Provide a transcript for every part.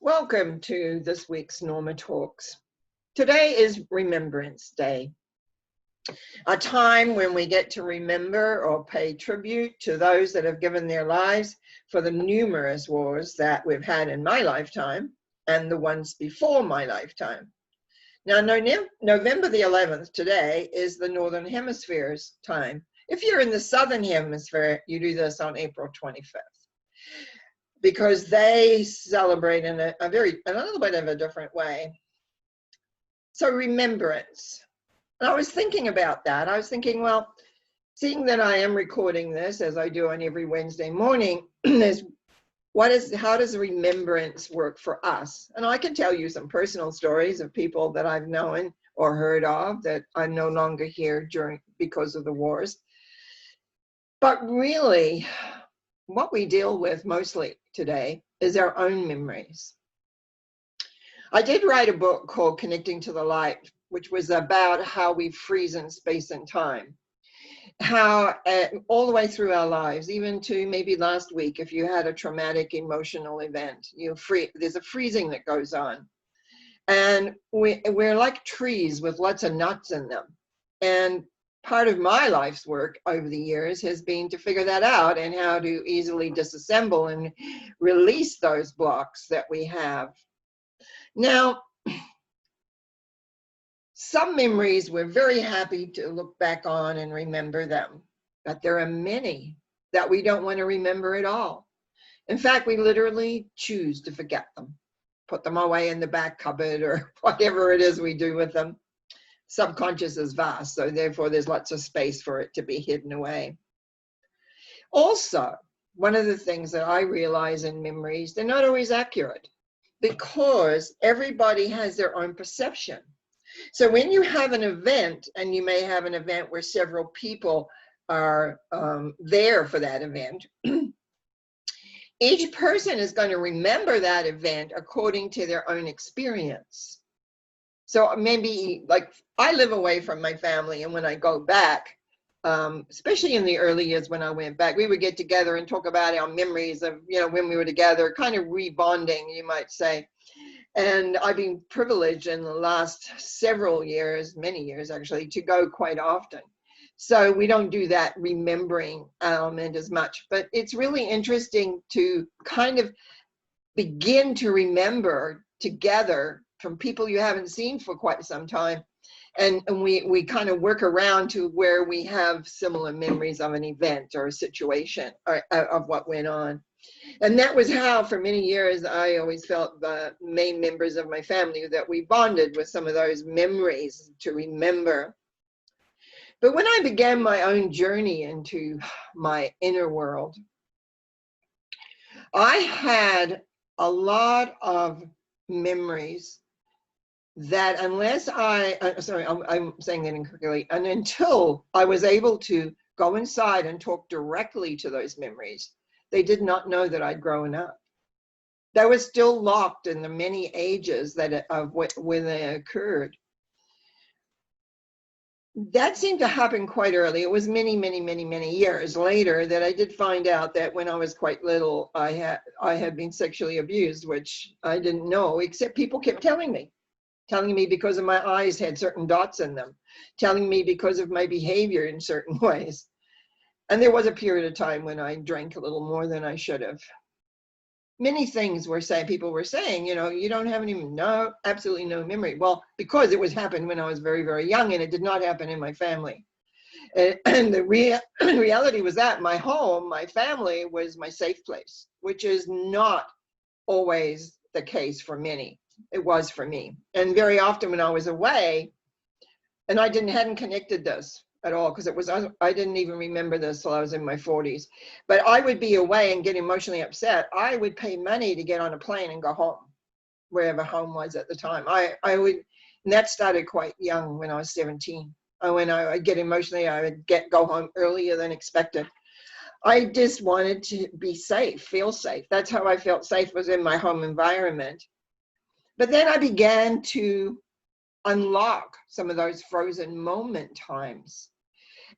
Welcome to this week's Norma Talks. Today is Remembrance Day, a time when we get to remember or pay tribute to those that have given their lives for the numerous wars that we've had in my lifetime and the ones before my lifetime. Now, November the 11th today is the Northern Hemisphere's time. If you're in the Southern Hemisphere, you do this on April 25th. Because they celebrate in a little bit of a different way. So remembrance. And I was thinking about that. I was thinking, well, seeing that I am recording this as I do on every Wednesday morning, how does remembrance work for us? And I can tell you some personal stories of people that I've known or heard of that are no longer here because of the wars. But really, what we deal with mostly today is our own memories. I did write a book called Connecting to the Light, which was about how we freeze in space and time. How all the way through our lives, even to maybe last week, if you had a traumatic emotional event, there's a freezing that goes on. And we're like trees with lots of nuts in them. And part of my life's work over the years has been to figure that out and how to easily disassemble and release those blocks that we have. Now, some memories we're very happy to look back on and remember them, but there are many that we don't want to remember at all. In fact, we literally choose to forget them, put them away in the back cupboard or whatever it is we do with them. Subconscious is vast, so therefore there's lots of space for it to be hidden away. Also, one of the things that I realize in memories, they're not always accurate because everybody has their own perception. So when you have an event, and you may have an event where several people are there for that event, each person is going to remember that event according to their own experience. So maybe, like, I live away from my family, and when I go back, especially in the early years when I went back, we would get together and talk about our memories of, when we were together, kind of rebonding, you might say. And I've been privileged in the last several years, many years actually, to go quite often. So we don't do that remembering element as much, but it's really interesting to kind of begin to remember together from people you haven't seen for quite some time. And we kind of work around to where we have similar memories of an event or a situation or of what went on. And that was how, for many years, I always felt the main members of my family that we bonded with some of those memories to remember. But when I began my own journey into my inner world, I had a lot of memories that I'm saying that incorrectly, and until I was able to go inside and talk directly to those memories, they did not know that I'd grown up. They were still locked in the many ages when they occurred. That seemed to happen quite early. It was many, many, many, many years later that I did find out that when I was quite little, I had been sexually abused, which I didn't know, except people kept telling me because of my eyes had certain dots in them, telling me because of my behavior in certain ways. And there was a period of time when I drank a little more than I should have. Many things people were saying, you don't have absolutely no memory. Well, because it was happened when I was very, very young, and it did not happen in my family. And the reality was that my home, my family, was my safe place, which is not always the case for many. It was for me. And very often when I was away, and I hadn't connected this at all, because I didn't even remember this till I was in my 40s. But I would be away and get emotionally upset. I would pay money to get on a plane and go home, wherever home was at the time. And that started quite young, when I was 17. When I would get emotionally, I would go home earlier than expected. I just wanted to be safe, feel safe. That's how I felt safe, was in my home environment. But then I began to unlock some of those frozen moment times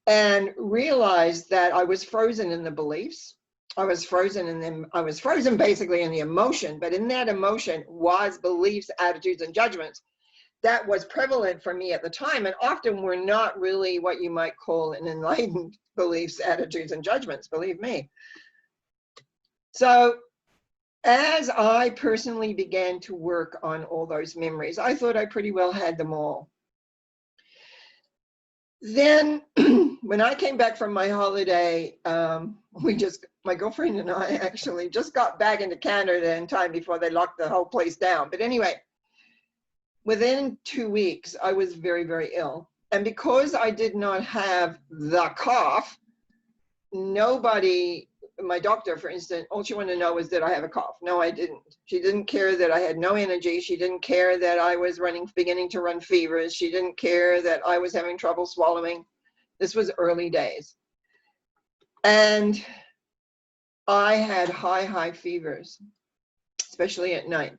and realized that I was frozen in the beliefs. I was frozen in them. I was frozen basically in the emotion, but in that emotion was beliefs, attitudes, and judgments that was prevalent for me at the time, and often were not really what you might call an enlightened beliefs, attitudes, and judgments, believe me. So as I personally began to work on all those memories, I thought I pretty well had them all. Then when I came back from my holiday, my girlfriend and I actually just got back into Canada in time before they locked the whole place down. But anyway, within 2 weeks, I was very, very ill. And because I did not have the cough, nobody, my doctor, for instance, all she wanted to know was, did I have a cough? No, I didn't. She didn't care that I had no energy. She didn't care that I was beginning to run fevers. She didn't care that I was having trouble swallowing. This was early days. And I had high fevers, especially at night.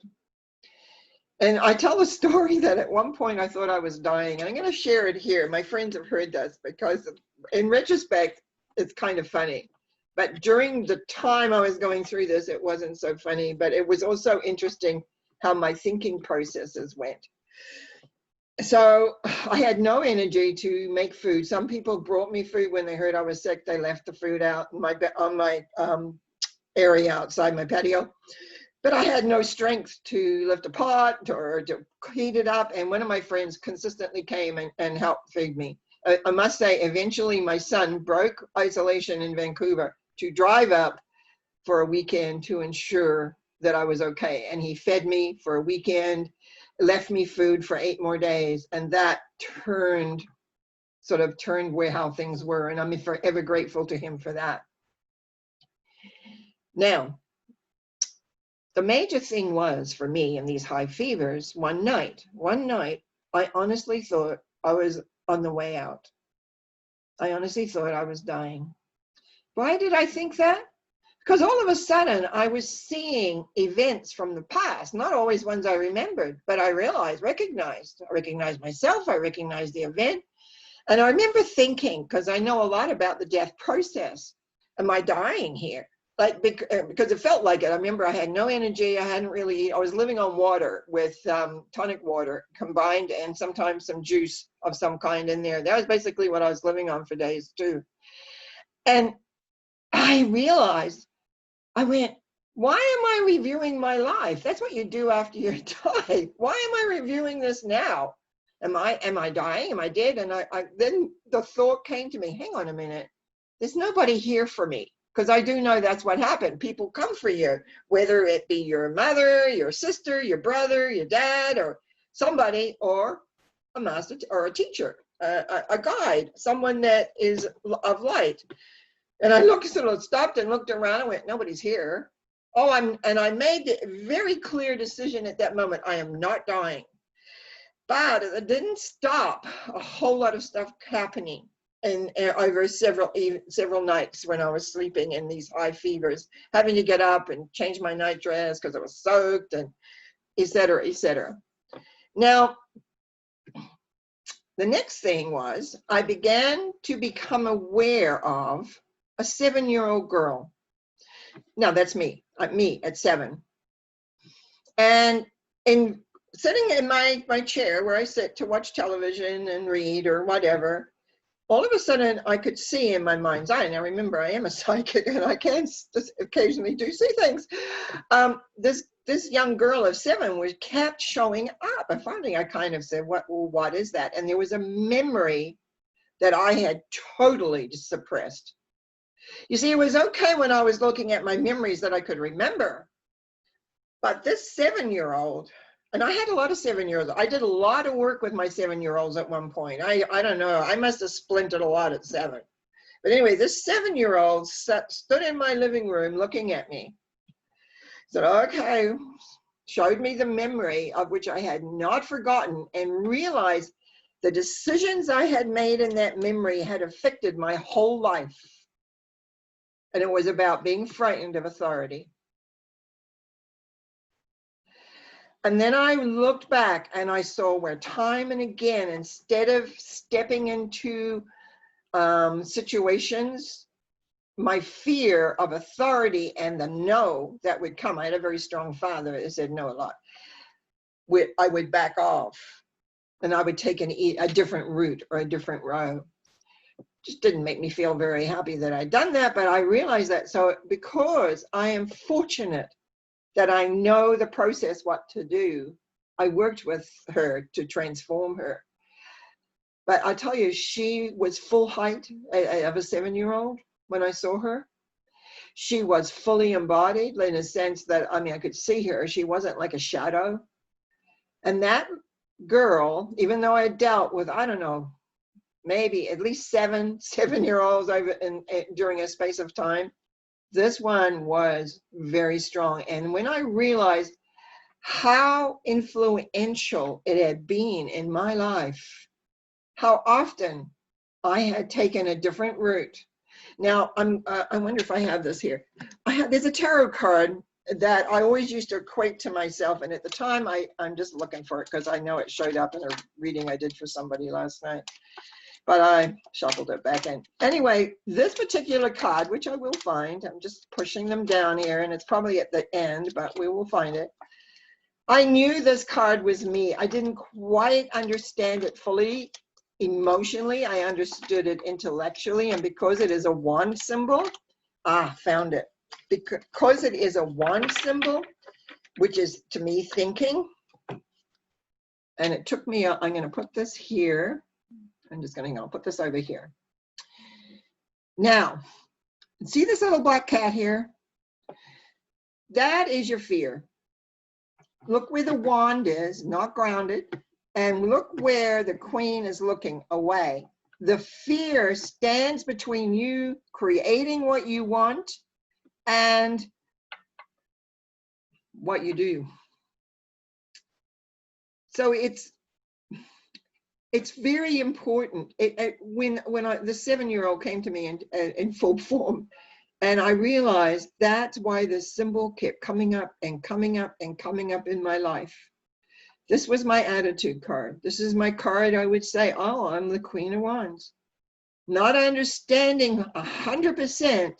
And I tell a story that at one point I thought I was dying, and I'm going to share it here. My friends have heard this because in retrospect, it's kind of funny. But during the time I was going through this, it wasn't so funny, but it was also interesting how my thinking processes went. So I had no energy to make food. Some people brought me food when they heard I was sick. They left the food out on my area outside my patio. But I had no strength to lift a pot or to heat it up. And one of my friends consistently came and helped feed me. I must say, eventually my son broke isolation in Vancouver to drive up for a weekend to ensure that I was okay. And he fed me for a weekend, left me food for 8 more days. And that sort of turned where how things were. And I'm forever grateful to him for that. Now, the major thing was for me in these high fevers, one night, I honestly thought I was on the way out. I honestly thought I was dying. Why did I think that? Because all of a sudden I was seeing events from the past, not always ones I remembered, but I recognized myself, I recognized the event. And I remember thinking, because I know a lot about the death process, am I dying here? Like, because it felt like it. I remember I had no energy. I was living on water with tonic water combined and sometimes some juice of some kind in there. That was basically what I was living on for days too. And I realized, I went, why am I reviewing my life? That's what you do after you die. Why am I reviewing this now? Am I dying? Am I dead? And then the thought came to me, hang on a minute. There's nobody here for me. Because I do know that's what happened. People come for you, whether it be your mother, your sister, your brother, your dad, or somebody, or a master or a teacher, a guide, someone that is of light. And I stopped and looked around and went, nobody's here. And I made the very clear decision at that moment, I am not dying. But it didn't stop a whole lot of stuff happening. And over several nights when I was sleeping in these high fevers, having to get up and change my night dress because it was soaked, and et cetera, et cetera. Now, the next thing was I began to become aware of a 7-year-old girl. Now that's me at 7. And sitting in my chair where I sit to watch television and read or whatever, all of a sudden I could see in my mind's eye, and I remember I am a psychic and I can occasionally do see things. This young girl of 7 kept showing up. And finally I kind of said, what is that? And there was a memory that I had totally suppressed. You see, it was okay when I was looking at my memories that I could remember. But this 7-year-old, and I had a lot of 7-year-olds. I did a lot of work with my 7-year-olds at one point. I don't know. I must have splintered a lot at 7. But anyway, this 7-year-old stood in my living room looking at me. Said, okay, showed me the memory of which I had not forgotten, and realized the decisions I had made in that memory had affected my whole life. And it was about being frightened of authority. And then I looked back and I saw where time and again, instead of stepping into situations my fear of authority and the no that would come. I had a very strong father that said no a lot. I would back off and I would take a different route or a different road. Just didn't make me feel very happy that I'd done that, but I realized that. So because I am fortunate that I know the process, what to do, I worked with her to transform her. But I tell you, she was full height of a 7-year-old when I saw her. She was fully embodied in a sense that, I mean, I could see her. She wasn't like a shadow. And that girl, even though I dealt with, I don't know, maybe at least 7-year-olds over during a space of time, this one was very strong. And when I realized how influential it had been in my life, how often I had taken a different route. Now, I wonder if I have this here. There's a tarot card that I always used to equate to myself. And at the time, I'm just looking for it because I know it showed up in a reading I did for somebody last night. But I shuffled it back in. Anyway, this particular card, which I will find, I'm just pushing them down here, and it's probably at the end, but we will find it. I knew this card was me. I didn't quite understand it fully emotionally. I understood it intellectually, and because it is a wand symbol, found it. Because it is a wand symbol, which is to me thinking, and it took me, I'm going to put this here. I'll put this over here. Now, see this little black cat here? That is your fear. Look where the wand is, not grounded, and look where the queen is looking away. The fear stands between you creating what you want and what you do. So it's very important. When the 7-year-old came to me in full form, and I realized that's why this symbol kept coming up and coming up and coming up in my life. This was my attitude card. This is my card. I would say, oh, I'm the Queen of Wands. Not understanding 100%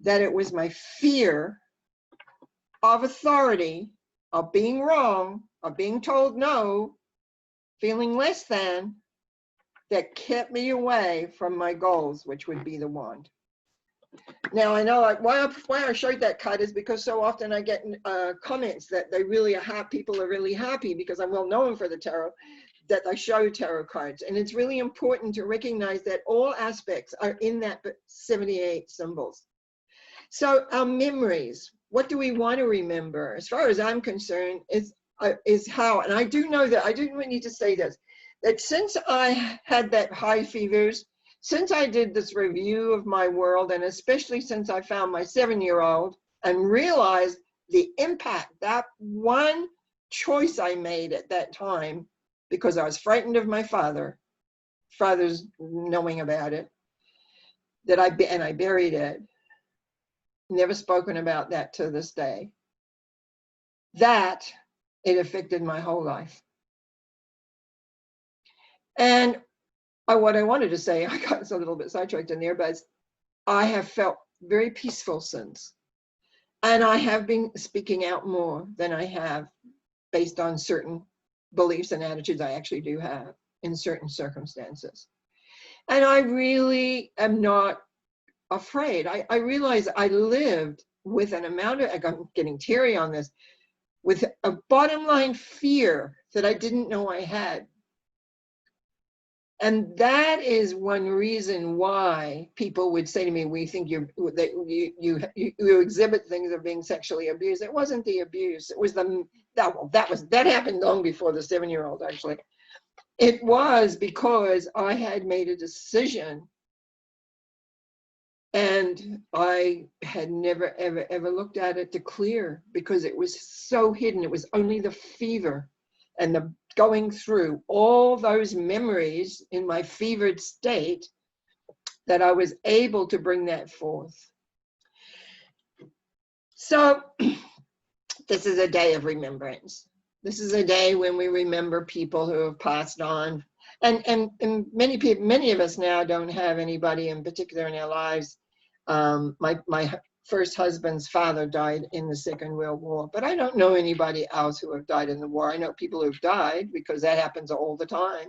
that it was my fear of authority, of being wrong, of being told no, feeling less than, that kept me away from my goals, which would be the wand. Now, I know why I showed that card is because so often I get comments that they really are happy, people are really happy because I'm well known for the tarot, that I show tarot cards. And it's really important to recognize that all aspects are in that 78 symbols. So our memories, what do we want to remember? As far as I'm concerned, is how, and I do know that, I do need to say this, that since I had that high fevers, since I did this review of my world, and especially since I found my 7-year-old and realized the impact, that one choice I made at that time, because I was frightened of my father's knowing about it, that I buried it, never spoken about that to this day, that it affected my whole life. And what I wanted to say, I got a little bit sidetracked in there, but I have felt very peaceful since. And I have been speaking out more than I have based on certain beliefs and attitudes I actually do have in certain circumstances. And I really am not afraid. I realize I lived with an amount of, I'm getting teary on this, with a bottom line fear that I didn't know I had. And that is one reason why people would say to me, we think you exhibit things of being sexually abused. It wasn't the abuse. It was that happened long before the 7-year-old, actually. It was because I had made a decision and I had never, ever looked at it to clear because it was so hidden. It was only the fever and the going through all those memories in my fevered state that I was able to bring that forth. So this is a day of remembrance. This is a day when we remember people who have passed on. And many people, many of us now don't have anybody in particular in our lives My first husband's father died in the Second World War, but I don't know anybody else who have died in the war. I know people who've died because that happens all the time.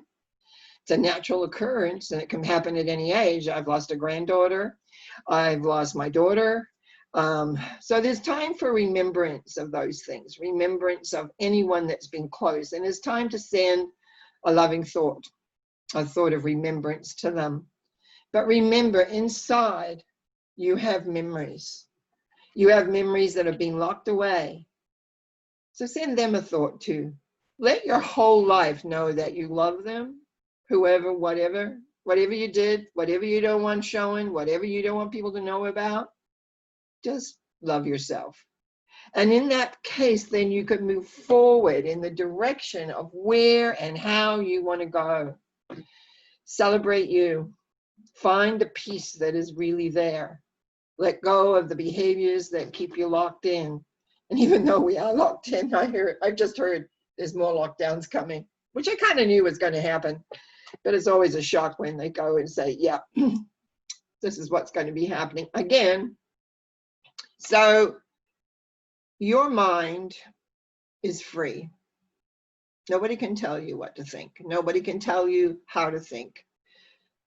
It's a natural occurrence and it can happen at any age. I've lost a granddaughter. I've lost my daughter. So there's time for remembrance of those things, remembrance of anyone that's been close. And it's time to send a loving thought, a thought of remembrance to them. But remember, inside, you have memories. You have memories that have been locked away. So send them a thought too. Let your whole life know that you love them, whoever, whatever you did, whatever you don't want showing, whatever you don't want people to know about, just love yourself. And in that case, then you could move forward in the direction of where and how you want to go. Celebrate you. Find the peace that is really there. Let go of the behaviors that keep you locked in. And even though we are locked in, I've just heard there's more lockdowns coming, which I kind of knew was going to happen. But it's always a shock when they go and say, yeah, this is what's going to be happening again. So your mind is free. Nobody can tell you what to think. Nobody can tell you how to think.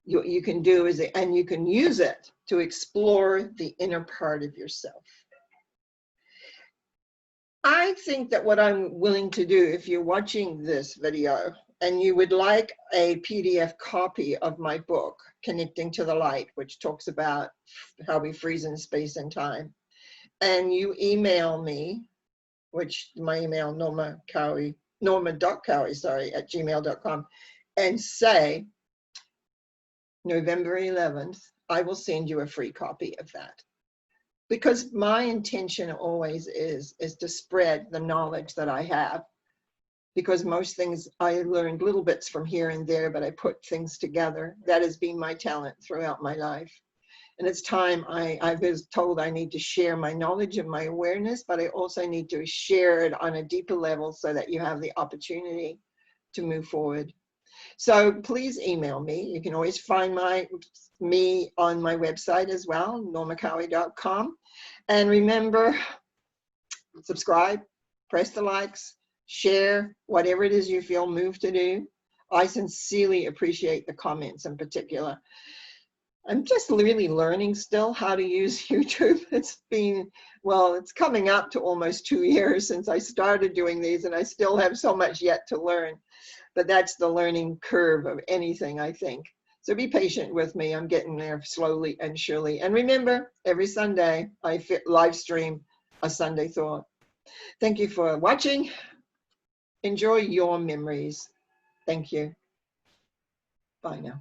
What you can do is, and you can use it to explore the inner part of yourself. I think that what I'm willing to do, if you're watching this video and you would like a PDF copy of my book, Connecting to the Light, which talks about how we freeze in space and time, and you email me, which my email, norma.cowie, @gmail.com, and say, November 11th, I will send you a free copy of that. Because my intention always is to spread the knowledge that I have. Because most things I learned little bits from here and there, but I put things together. That has been my talent throughout my life. And it's time I was told I need to share my knowledge and my awareness, but I also need to share it on a deeper level so that you have the opportunity to move forward. So please email me. You can always find me on my website as well, normacowie.com. And remember, subscribe, press the likes, share, whatever it is you feel moved to do. I sincerely appreciate the comments in particular. I'm just really learning still how to use YouTube. It's been, well, it's coming up to almost 2 years since I started doing these, and I still have so much yet to learn. But that's the learning curve of anything, I think. So be patient with me. I'm getting there slowly and surely. And remember, every Sunday, I live stream a Sunday thought. Thank you for watching. Enjoy your memories. Thank you. Bye now.